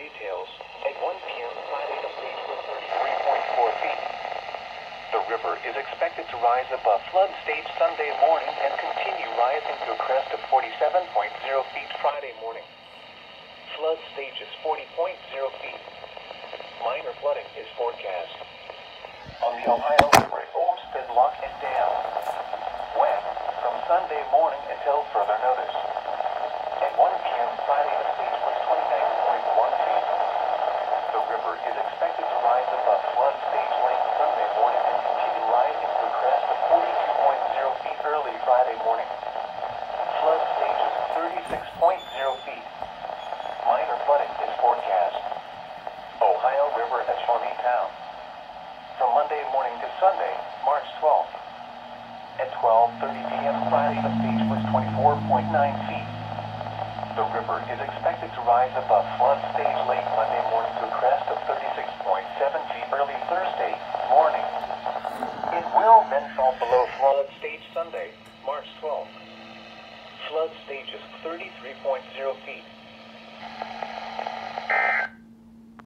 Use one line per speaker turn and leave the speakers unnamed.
details. At 1 p.m. Friday, the stage was 33.4 feet. The river is expected to rise above flood stage Sunday morning and continue rising to a crest of 47.0 feet Friday morning. Flood stage is 40.0 feet. Minor flooding is forecast. On the Ohio River, Olmsted Lock and Dam. When? From Sunday morning until further notice. At 1 p.m. Friday, the stage was 29.1 feet. The river is expected to rise above flood stage late Sunday morning and continue rising to a crest of 42.0 feet early Friday morning. Flood stage is 36.0 feet. Minor flooding is forecast. Ohio River at Shawnee Town. From Monday morning to Sunday, March 12th. At 12:30 p.m. Friday, the stage was 24.9 feet. The river is expected to rise above flood stage late Monday morning to a crest of 36.7 feet early Thursday morning. It will then fall below flood stage Sunday, March 12th. Flood stage is 33.0 feet.